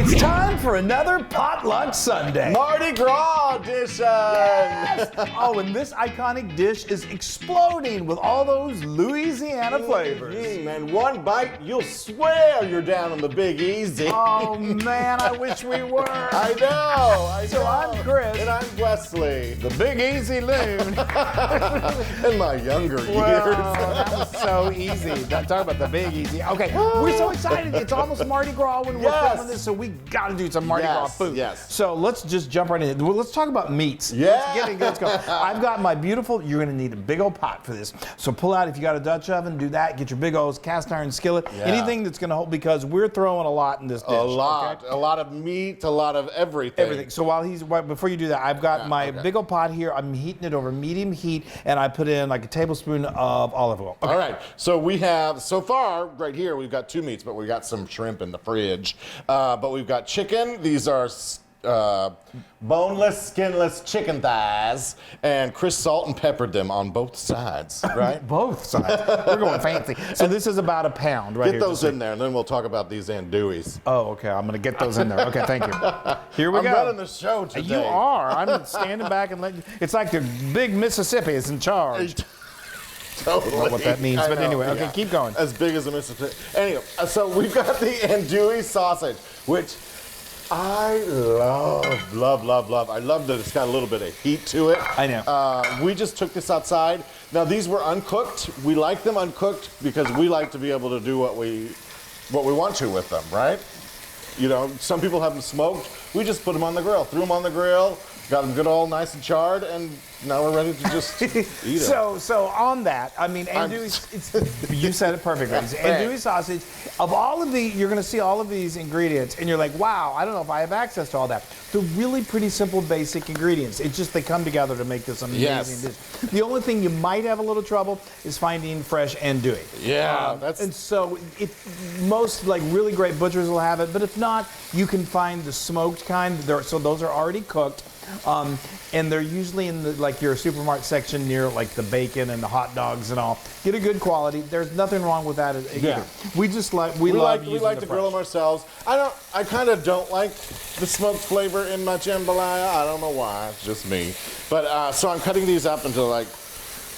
It's time for another Potluck Sunday. Mardi Gras edition! Yes! Oh, and this iconic dish is exploding with all those Louisiana flavors. And one bite, you'll swear you're down on the Big Easy. Oh, man, I wish we were. I know. So I'm Chris. And I'm Wesley. The Big Easy Loon. In my younger years. That was so easy. Talk about the Big Easy. Okay, we're so excited. It's almost Mardi Gras when we're filming this, so we got to do some Mardi Gras food. Yes. So let's just jump right in. Well, let's talk about meats. Yeah. Let's go. I've got my beautiful, you're going to need a big old pot for this. So pull out, if you got a Dutch oven, do that. Get your big old cast iron skillet. Yeah. Anything that's going to hold, because we're throwing a lot in this dish. A lot. Okay? A lot of meat, a lot of everything. Everything. So before you do that, I've got my big old pot here. I'm heating it over medium heat, and I put in like a tablespoon of olive oil. Okay. All right. So we have, so far, right here, we've got two meats, but we got some shrimp in the fridge. But we've got chicken. These are boneless, skinless chicken thighs, and Chris salt and peppered them on both sides, right? Both sides. We're going fancy. So this is about a pound right here. Get those in there, and then we'll talk about these andouilles. Oh, okay. I'm going to get those in there. Okay, thank you. Here we go. I'm running the show today. You are. I'm standing back and letting you. It's like the big Mississippi is in charge. Totally. I don't know what that means, but anyway, okay, keep going. As big as a Mississippi. Anyway, so we've got the andouille sausage, which I love. I love that it's got a little bit of heat to it. I know. We just took this outside. Now these were uncooked. We like them uncooked because we like to be able to do what we want to with them, right? You know, some people have them smoked. We just put them on the grill, threw them on the grill, got them good all nice and charred, and now we're ready to just eat them. So on that, I mean, andouille, you said it perfectly. It's andouille sausage. Of all of you're going to see all of these ingredients, and you're like, wow, I don't know if I have access to all that. They're really pretty simple, basic ingredients. It's just they come together to make this amazing dish. The only thing you might have a little trouble is finding fresh andouille. Yeah, and so most like really great butchers will have it, but if not, you can find the smoked kind. So those are already cooked. And they're usually in your supermarket section near like the bacon and the hot dogs and all. Get a good quality. There's nothing wrong with that either. We just we like to grill them ourselves. I kind of don't like the smoked flavor in my jambalaya. I don't know why. It's just me. But so I'm cutting these up into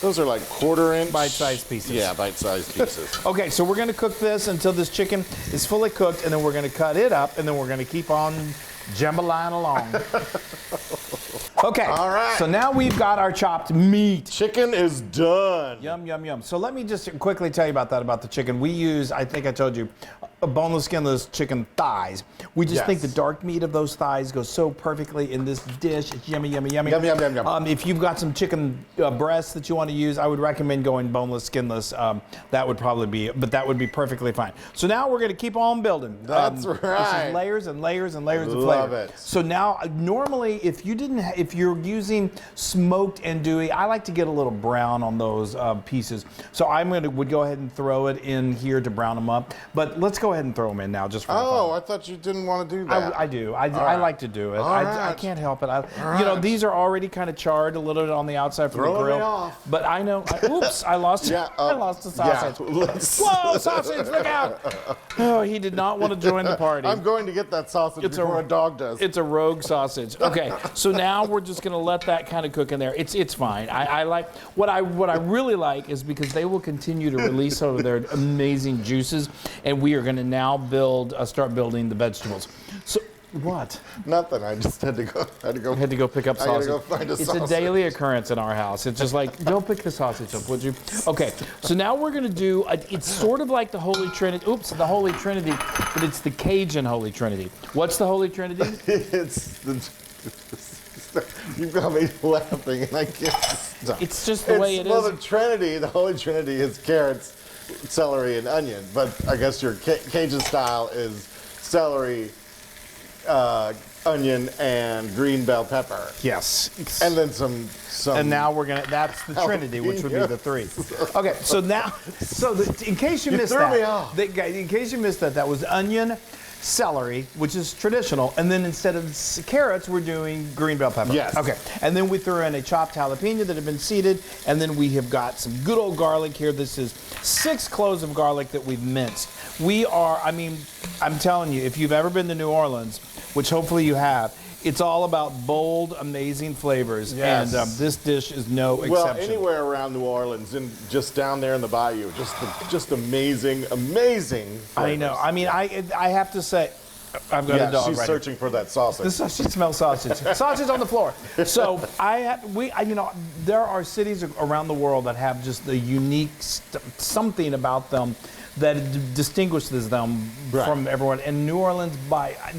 those are like 1/4 inch. Bite-sized pieces. Yeah, bite-sized pieces. Okay, so we're going to cook this until this chicken is fully cooked, and then we're going to cut it up, and then we're going to keep on jambalaying along. Okay, all right. So now we've got our chopped meat. Chicken is done. Yum, yum, yum. So let me just quickly tell you about the chicken. We use, I think I told you, boneless, skinless chicken thighs. We just think the dark meat of those thighs goes so perfectly in this dish. It's yummy, yummy, yummy. Yum, yum, yum, yum. If you've got some chicken breasts that you want to use, I would recommend going boneless, skinless. That would probably be, but that would be perfectly fine. So now we're going to keep on building. That's right. This is layers and layers and layers of flavor. Love it. So now, normally, if you're using smoked andouille, I like to get a little brown on those pieces. So would go ahead and throw it in here to brown them up. But let's go ahead and throw them in now, just for fun. I thought you didn't want to do that. I do. I like to do it. I can't help it. You know, these are already kind of charred a little bit on the outside from the grill. Me off. But I know. Oops! I lost. I lost the sausage. Yeah. Whoa! Sausage! Look out! Oh, he did not want to join the party. I'm going to get that sausage before a dog does. It's a rogue sausage. Okay, so now we're just going to let that kind of cook in there. It's fine. I like what I really like is because they will continue to release some of their amazing juices, and we are going to now start building the vegetables. So what? Nothing. I just had to go pick up sausage. I had to go find a sausage. It's a daily occurrence in our house. It's just like, go pick the sausage up, would you? Okay, so now we're going to do, it's sort of like the Holy Trinity. Oops, the Holy Trinity, but it's the Cajun Holy Trinity. What's the Holy Trinity? You've got me laughing, and I can't stop. It's just the way it is. Well, the Holy Trinity is carrots, celery, and onion. But I guess your Cajun style is celery, onion, and green bell pepper. Yes. And then some. And now that's the Trinity, which would be the three. Okay, so now, in case you missed that. Me off. In case you missed that was onion, celery, which is traditional, and then instead of carrots, we're doing green bell pepper. Yes. Okay. And then we threw in a chopped jalapeno that had been seeded, and then we have got some good old garlic here. This is 6 cloves of garlic that we've minced. I'm telling you, if you've ever been to New Orleans, which hopefully you have, it's all about bold, amazing flavors, Yes. and this dish is no Well, exception. anywhere around New Orleans, and just down there in the bayou, just amazing, amazing flavors. I know. I mean, I have to say, I've got a dog she's right searching for that sausage. She smells sausage. Sausage on the floor. So there are cities around the world that have just the unique something about them that distinguishes them from everyone. And New Orleans,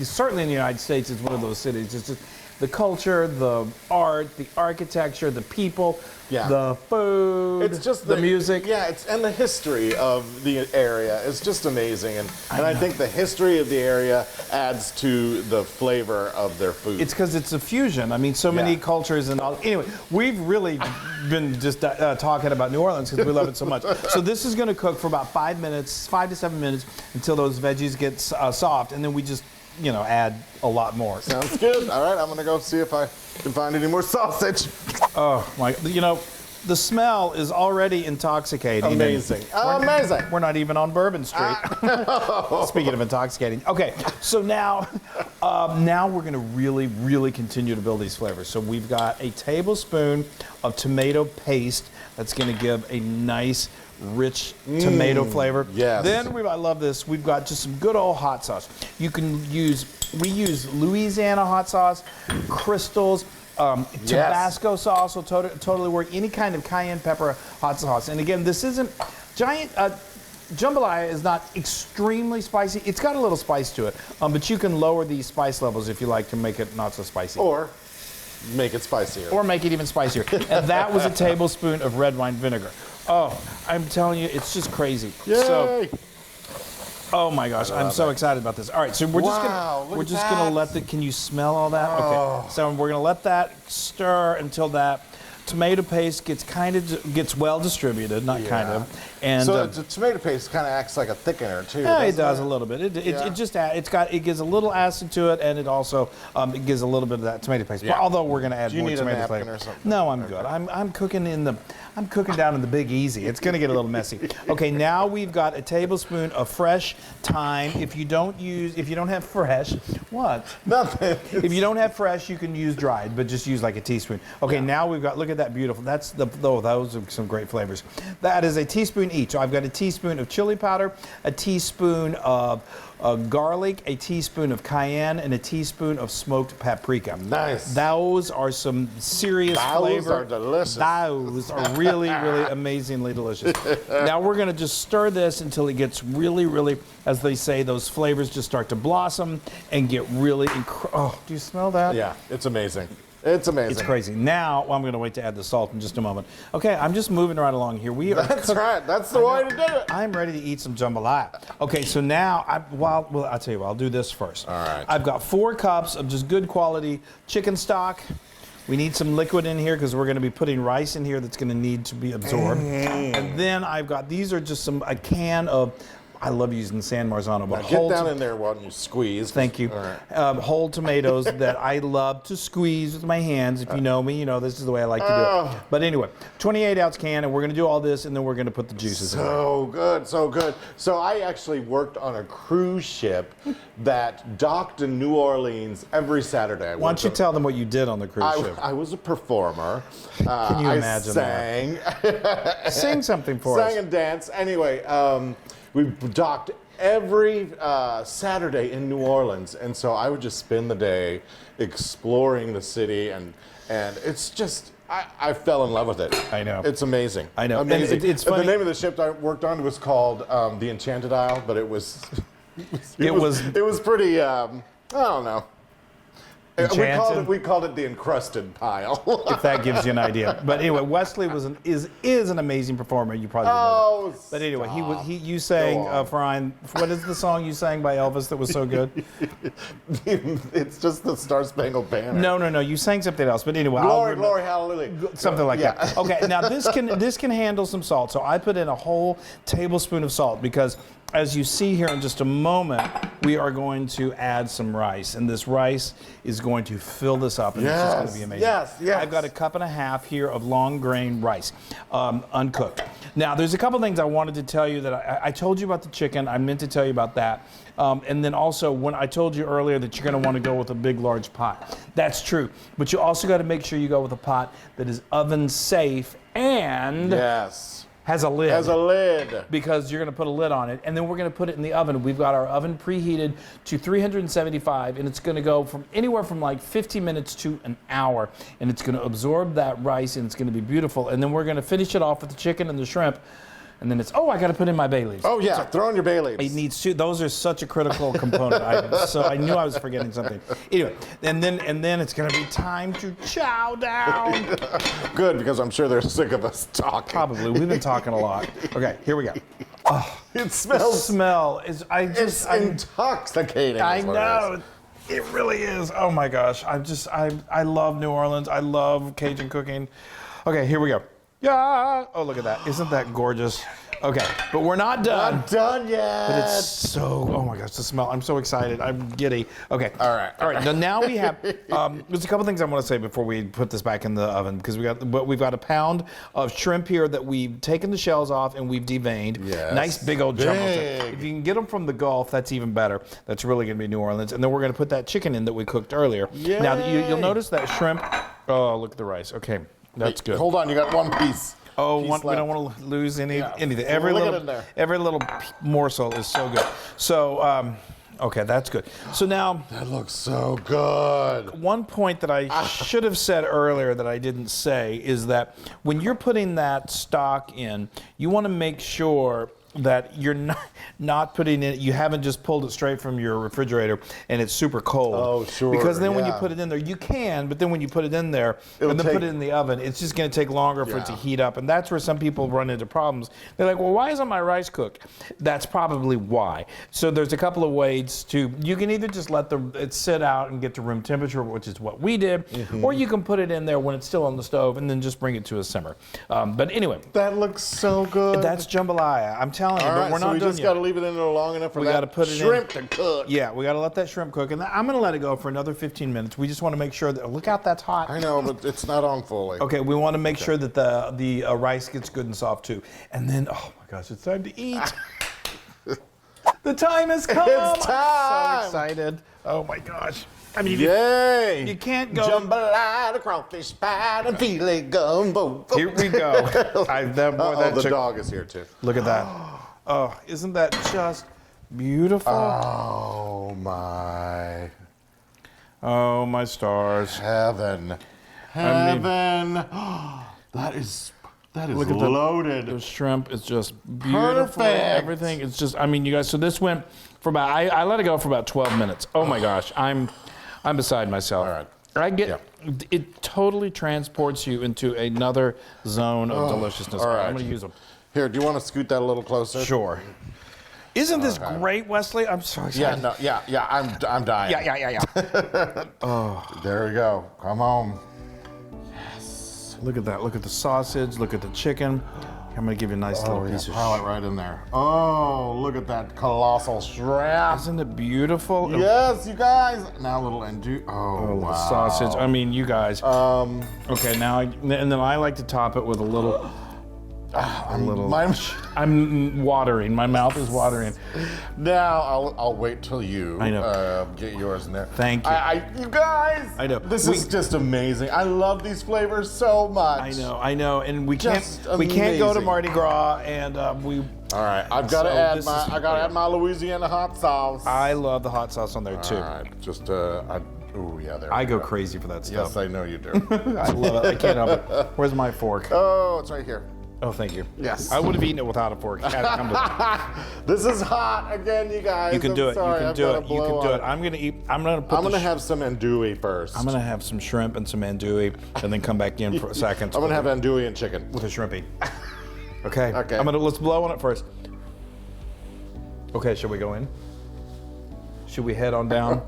certainly in the United States, is one of those cities. It's just the culture, the art, the architecture, the people, the food, It's just the music. Yeah, and the history of the area is just amazing. And I think the history of the area adds to the flavor of their food. It's because it's a fusion. I mean, so many cultures and all. Anyway, we've really been just talking about New Orleans because we love it so much. So this is going to cook for about 5 to 7 minutes until those veggies get soft, and then we just add a lot more. Sounds good. All right, I'm gonna go see if I can find any more sausage. Oh my! The smell is already intoxicating. Amazing. Amazing. We're not even on Bourbon Street. Speaking of intoxicating. Okay, so now we're going to really, really continue to build these flavors. So we've got a tablespoon of tomato paste that's going to give a nice, rich tomato flavor. Yes. Then I love this. We've got just some good old hot sauce. We use Louisiana hot sauce, Crystals. Tabasco sauce will totally work. Any kind of cayenne pepper hot sauce. And again, this isn't jambalaya is not extremely spicy. It's got a little spice to it, but you can lower the spice levels if you like to make it not so spicy. Or make it spicier. Or make it even spicier. And that was a tablespoon of red wine vinegar. Oh, I'm telling you, it's just crazy. Yay! So, oh my gosh, I'm so excited about this. All right, so we're just gonna let can you smell all that? Okay, so we're gonna let that stir until that tomato paste gets well distributed, and so the tomato paste kind of acts like a thickener too. Yeah, it does a little bit. It gives a little acid to it, and it also it gives a little bit of that tomato paste. Yeah. But although we're gonna add Do you more need tomato a napkin flavor. or something? No, I'm good. I'm cooking down in the Big Easy. It's going to get a little messy. Okay, now we've got a tablespoon of fresh thyme. If you don't have fresh, what? Nothing. If you don't have fresh, you can use dried, but just use like a teaspoon. Okay, now we've got, look at that beautiful. Those are some great flavors. That is a teaspoon each. So I've got a teaspoon of chili powder, a teaspoon of garlic, a teaspoon of cayenne, and a teaspoon of smoked paprika. Nice. Those are some serious flavor. Those are delicious. Those are really, really amazingly delicious. Now we're going to just stir this until it gets really, really, as they say, those flavors just start to blossom and get really oh, do you smell that? Yeah, it's amazing. It's amazing. It's crazy. Now, I'm going to wait to add the salt in just a moment. Okay, I'm just moving right along here. That's right. That's the way to do it. I'm ready to eat some jambalaya. Okay, so now, I'll tell you what, I'll do this first. All right. I've got 4 cups of just good quality chicken stock. We need some liquid in here because we're going to be putting rice in here that's going to need to be absorbed. And then I've got, these are just a can of, I love using San Marzano, but Get down in there while you squeeze. Thank you. All right. Whole tomatoes that I love to squeeze with my hands. If you know me, you know this is the way I like to do it. But anyway, 28-ounce can, and we're going to do all this, and then we're going to put the juices in. So good, so good. So I actually worked on a cruise ship that docked in New Orleans every Saturday. Why don't you tell them what you did on the cruise ship? I was a performer. Can you imagine that? Sing something for us. Sang and danced. Anyway, we docked every Saturday in New Orleans, and so I would just spend the day exploring the city, and it's just I fell in love with it. I know. It's amazing. I know. Amazing. And it's funny. The name of the ship I worked on was called the Enchanted Isle, but it was pretty. I don't know. We called it the encrusted pile. If that gives you an idea. But anyway, Wesley is an amazing performer. You probably know that. But anyway, you sang Brian. What is the song you sang by Elvis that was so good? It's just the Star Spangled Banner. No. You sang something else. But anyway, Glory, hallelujah. Something like that. Okay. Now this can handle some salt. So I put in a whole tablespoon of salt because as you see here in just a moment, we are going to add some rice, and this rice is going to fill this up, and it's just going to be amazing. Yes. I've got a cup and a half here of long grain rice, uncooked. Now, there's a couple things I wanted to tell you that I told you about the chicken. I meant to tell you about that. And then also, when I told you earlier that you're going to want to go with a big, large pot. That's true. But you also got to make sure you go with a pot that is oven safe and has a lid. Has a lid. Because you're going to put a lid on it, and then we're going to put it in the oven. We've got our oven preheated to 375, and it's going to go from anywhere from like 50 minutes to an hour, and it's going to absorb that rice, and it's going to be beautiful. And then we're going to finish it off with the chicken and the shrimp. And then it's, I got to put in my bay leaves. Oh, yeah, throw in your bay leaves. It needs to. Those are such a critical component. So I knew I was forgetting something. Anyway, and then it's going to be time to chow down. Good, because I'm sure they're sick of us talking. Probably. We've been talking a lot. Okay, here we go. Oh, it smells. The smell is, It's intoxicating. I know. It really is. Oh my gosh. I love New Orleans. I love Cajun cooking. Okay, here we go. Yeah. Oh, look at that. Isn't that gorgeous? Okay, but we're not done. Not done yet. But it's so, oh my gosh, the smell. I'm so excited. I'm giddy. Okay. All right. Now we have, there's a couple things I want to say before we put this back in the oven, because we've got a pound of shrimp here that we've taken the shells off and we've deveined. Yes. Nice big old jumbo. If you can get them from the Gulf, that's even better. That's really going to be New Orleans. And then we're going to put that chicken in that we cooked earlier. Yay. Now, you'll notice that shrimp, oh, look at the rice. Okay, that's good. Hold on, you got one piece. Oh, we don't want to lose anything. Every little morsel is so good. So, okay, that's good. So now, that looks so good. One point that I should have said earlier that I didn't say is that when you're putting that stock in, you want to make sure that you're not putting it, you haven't just pulled it straight from your refrigerator and it's super cold. Oh, sure. Because then when you put it in there, you can, but then when you put it in there and then put it in the oven, it's just going to take longer for it to heat up. And that's where some people run into problems. They're like, well, why isn't my rice cooked? That's probably why. So there's a couple of ways to, you can either just let it sit out and get to room temperature, which is what we did, or you can put it in there when it's still on the stove and then just bring it to a simmer. But anyway. That looks so good. That's jambalaya. I'm telling you, but we're not done yet. So we just got to leave it in there long enough for that shrimp to cook. Yeah, we got to let that shrimp cook. And I'm going to let it go for another 15 minutes. We just want to make sure that, look out, that's hot. I know, but it's not on fully. Okay, we want to make sure that the rice gets good and soft too. And then, oh my gosh, it's time to eat. The time has come. It's time. I'm so excited. Oh my gosh. I mean, yay! You can't go. Jambalaya, crawfish pie, and filet gumbo. Here we go. The dog is here too. Look at that. Oh, isn't that just beautiful? Oh my. Oh my stars. Heaven. Heaven. That is look loaded. The shrimp is just beautiful. Perfect. Everything is just, I mean, you guys, so this went for about, I let it go for about 12 minutes. Oh my gosh, I'm beside myself. All right. I get, it totally transports you into another zone of deliciousness. All right. I'm going to use them. Here, do you want to scoot that a little closer? Sure. Isn't this great, Wesley? I'm so excited. I'm dying. Yeah. Oh, there we go. Come on. Yes. Look at that. Look at the sausage. Look at the chicken. I'm going to give you a nice little piece of pile it right in there. Oh, look at that colossal shrimp. Isn't it beautiful? Yes, you guys. Now a little andouille. Oh, wow. The sausage. I mean, you guys. Okay, now, and then I like to top it with a little. I'm watering. My mouth is watering. Now I'll wait till you get yours in there. Thank you. You guys. I know. This is just amazing. I love these flavors so much. I know. And we can't go to Mardi Gras and we. All right, I've got to add my Louisiana hot sauce. I love the hot sauce on there too. All right, just there. I go crazy for that stuff. Yes, I know you do. I love it. I can't help it. Where's my fork? Oh, it's right here. Oh, thank you. Yes. I would have eaten it without a fork. This is hot again, you guys. You can do it. You can do it. You can do it. I'm gonna have some andouille first. I'm gonna have some shrimp and some andouille, and then come back in for a second. I'm gonna have andouille and chicken with a shrimpy. Okay. Okay. Let's blow on it first. Okay. Should we go in? Should we head on down?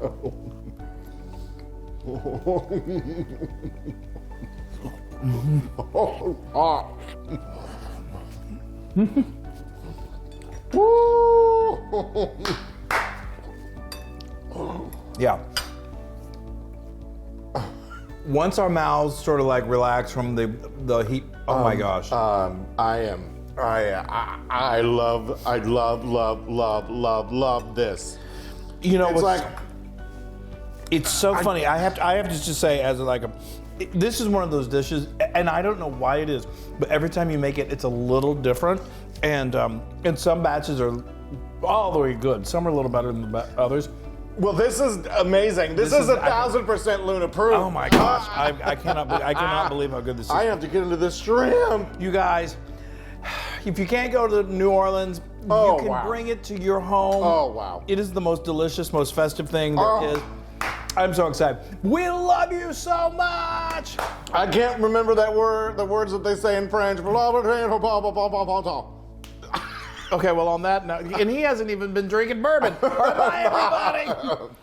Woo! Yeah. Once our mouths sort of like relax from the heat, oh my gosh. I love this. You know, It's like, it's so funny. I have to just say, as like this is one of those dishes, and I don't know why it is, but every time you make it, it's a little different. And some batches are all the way good. Some are a little better than the others. well, this is amazing. This is 1,000% Loon approved. Oh my gosh, I cannot believe how good this is. I have to get into this shrimp. You guys, if you can't go to New Orleans, Oh, you can wow. bring it to your home. Oh, wow. It is the most delicious, most festive thing there is. I'm so excited. We love you so much. I can't remember that word, the words that they say in French. Okay, well, on that note, and he hasn't even been drinking bourbon. All right, bye, everybody.